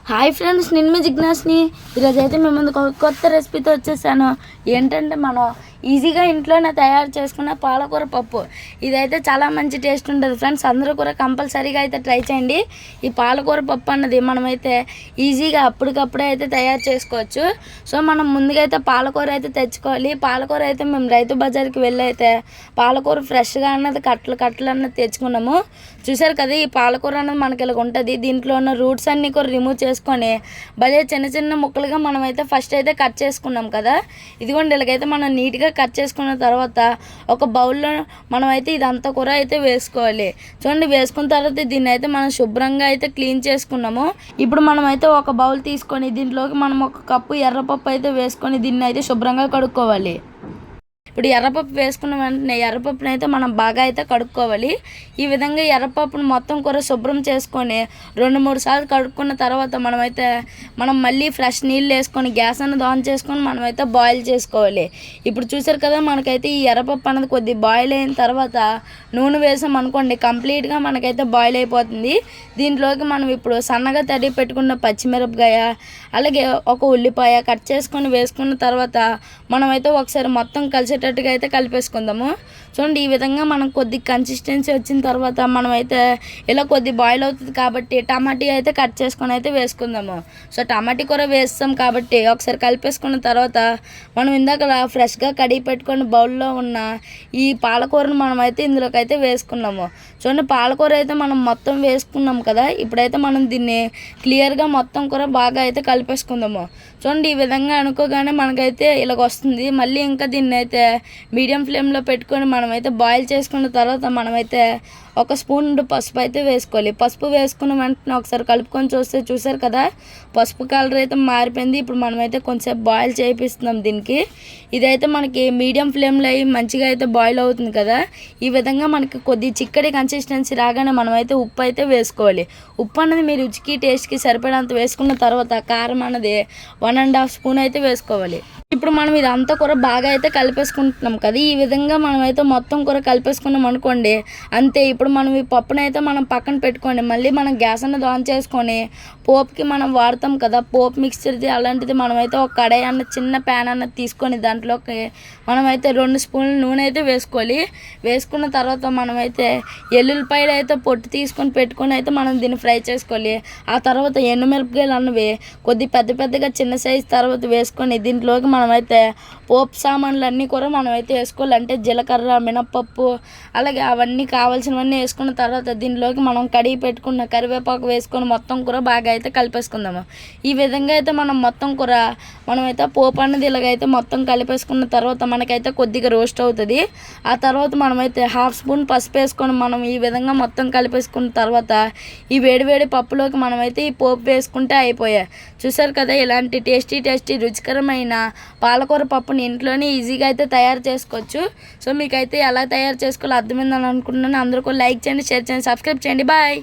Hi friends, నేను మీ జిజ్ఞాస్ని. ఈరోజు అయితే మేము ముందు కొత్త రెసిపీతో వచ్చేసాను. ఏంటంటే మనం ఈజీగా ఇంట్లోనే తయారు చేసుకున్న పాలకూర పప్పు. ఇదైతే చాలా మంచి టేస్ట్ ఉంటుంది ఫ్రెండ్స్. అందరూ కూడా కంపల్సరీగా అయితే ట్రై చేయండి. ఈ పాలకూర పప్పు అన్నది మనమైతే ఈజీగా అప్పటికప్పుడే అయితే తయారు చేసుకోవచ్చు. సో మనం ముందుగా అయితే పాలకూర అయితే తెచ్చుకోవాలి. పాలకూర అయితే మేము రైతు బజార్కి వెళ్ళి అయితే పాలకూర ఫ్రెష్గా అన్నది కట్టలు అన్నది తెచ్చుకున్నాము. చూసారు కదా, ఈ పాలకూర అన్నది మనకి ఇలా ఉంటుంది. దీంట్లో ఉన్న రూట్స్ అన్నీ కూడా రిమూవ్ చేసుకొని భలే చిన్న చిన్న ముక్కలుగా మనమైతే ఫస్ట్ అయితే కట్ చేసుకున్నాం కదా. ఇదిగోండి, ఇలాగైతే మనం నీట్గా కట్ చేసుకున్న తర్వాత ఒక బౌల్లో మనమైతే ఇదంతా కూర అయితే వేసుకోవాలి. చూడండి, వేసుకున్న తర్వాత దీన్ని అయితే మనం శుభ్రంగా అయితే క్లీన్ చేసుకున్నాము. ఇప్పుడు మనమైతే ఒక బౌల్ తీసుకొని దీంట్లోకి మనం ఒక కప్పు ఎర్రపప్పు అయితే వేసుకొని దీన్ని అయితే శుభ్రంగా కడుక్కోవాలి. ఇప్పుడు ఎర్రపప్పు వేసుకున్న వెంటనే ఎర్రపప్పును అయితే మనం బాగా అయితే కడుక్కోవాలి. ఈ విధంగా ఎర్రపప్పును మొత్తం కూర శుభ్రం చేసుకొని 2-3 సార్లు కడుక్కున్న తర్వాత మనం మళ్ళీ ఫ్రెష్ నీళ్ళు వేసుకొని గ్యాస్ అన్నది ఆన్ చేసుకొని మనమైతే బాయిల్ చేసుకోవాలి. ఇప్పుడు చూసారు కదా, మనకైతే ఈ ఎర్రపప్పు అన్నది కొద్ది బాయిల్ అయిన తర్వాత నూనె వేసాం అనుకోండి, కంప్లీట్గా మనకైతే బాయిల్ అయిపోతుంది. దీంట్లోకి మనం ఇప్పుడు సన్నగా తరిగి పెట్టుకున్న పచ్చిమిరపకాయ, అలాగే ఒక ఉల్లిపాయ కట్ చేసుకొని వేసుకున్న తర్వాత మనమైతే ఒకసారి మొత్తం కలిసేటట్టుగా అయితే కలిపేసుకుందాము. చూడండి, ఈ విధంగా మనం కొద్ది కన్సిస్టెన్సీ వచ్చిన తర్వాత మనమైతే ఇలా కొద్ది బాయిల్ అవుతుంది కాబట్టి టమాటీ అయితే కట్ చేసుకొని అయితే వేసుకుందాము. సో టమాటీ కూర వేస్తాం కాబట్టి ఒకసారి కలిపేసుకున్న తర్వాత మనం ఇందాక ఫ్రెష్గా కడిగి పెట్టుకొని బౌల్లో ఉన్న ఈ పాలకూరను మనమైతే ఇందులోకి అయితే వేసుకున్నాము. చూడండి, పాలకూర అయితే మనం మొత్తం వేసుకున్నాం కదా. ఇప్పుడైతే మనం దీన్ని క్లియర్గా మొత్తం కూర బాగా అయితే కలిపేసుకుందాము. చూడండి, ఈ విధంగా అనుకోగానే మనకైతే ఇలాగ వస్తుంది. మళ్ళీ ఇంకా దీన్ని అయితే మీడియం ఫ్లేమ్లో పెట్టుకొని మనమైతే బాయిల్ చేసుకున్న తర్వాత మనమైతే ఒక స్పూన్ పసుపు అయితే వేసుకోవాలి. పసుపు వేసుకున్న వెంటనే ఒకసారి కలుపుకొని చూసారు కదా, పసుపు కలర్ అయితే మారిపోయింది. ఇప్పుడు మనమైతే కొంచెంసేపు బాయిల్ చేయిస్తున్నాం దీనికి. ఇదైతే మనకి మీడియం ఫ్లేమ్లో అయ్యి మంచిగా అయితే బాయిల్ అవుతుంది కదా. ఈ విధంగా మనకి కొద్ది చిక్కటి కన్సిస్టెన్సీ రాగానే మనమైతే ఉప్పు అయితే వేసుకోవాలి. ఉప్పు అన్నది మీ రుచికి టేస్ట్కి సరిపడంత వేసుకున్న తర్వాత కారం అన్నది 1.5 స్పూన్ అయితే వేసుకోవాలి. ఇప్పుడు మనం ఇదంతా కూర బాగా అయితే కలిపేసుకుంటున్నాం కదా. ఈ విధంగా మనమైతే మొత్తం కూర కలిపేసుకున్నాం అనుకోండి, అంతే. ఇప్పుడు మనం ఈ పప్పునైతే మనం పక్కన పెట్టుకోండి. మళ్ళీ మనం గ్యాస్ అన్నది ఆన్ చేసుకొని పోపుకి మనం వాడతాం కదా, పోపు మిక్చర్ది అలాంటిది మనమైతే ఒక కడాయి అన్న చిన్న ప్యాన్ అన్నది తీసుకొని దాంట్లోకి మనమైతే 2 స్పూన్లు నూనె అయితే వేసుకోవాలి. వేసుకున్న తర్వాత మనమైతే ఎల్లుల్లిపాయలు అయితే పొట్టు తీసుకొని పెట్టుకొని అయితే మనం దీన్ని ఫ్రై చేసుకోవాలి. ఆ తర్వాత ఎండుమిరపకాయలు అన్నవి కొద్ది పెద్దగా చిన్న సైజు తర్వాత వేసుకొని దీంట్లోకి మనమైతే పోపు సామాన్లు అన్నీ కూడా మనమైతే వేసుకోవాలి. అంటే జీలకర్ర, మినప్పప్పు, అలాగే అవన్నీ కావాల్సినవన్నీ వేసుకున్న తర్వాత దీనిలోకి మనం కడిగి పెట్టుకున్న కరివేపాకు వేసుకొని మొత్తం కూర బాగా అయితే కలిపేసుకుందాము. ఈ విధంగా అయితే మనం మొత్తం కూర మనమైతే పోపు అన్నది ఇలాగైతే మొత్తం కలిపేసుకున్న తర్వాత మనకైతే కొద్దిగా రోస్ట్ అవుతుంది. ఆ తర్వాత మనమైతే 1/2 స్పూన్ పసుపు వేసుకొని మనం ఈ విధంగా మొత్తం కలిపేసుకున్న తర్వాత ఈ వేడివేడి పప్పులోకి మనమైతే ఈ పోపు వేసుకుంటే అయిపోయాయి. చూసారు కదా, ఇలాంటి టేస్టీ రుచికరమైన పాలకూర పప్పుని ఇంట్లోనే ఈజీగా అయితే తయారు చేసుకోవచ్చు. సో మీకైతే ఎలా తయారు చేసుకోవాలో అర్థమైందని అనుకుంటున్నాను. అందరూ లైక్ చేయండి, షేర్ చేయండి, సబ్స్క్రైబ్ చేయండి. బాయ్.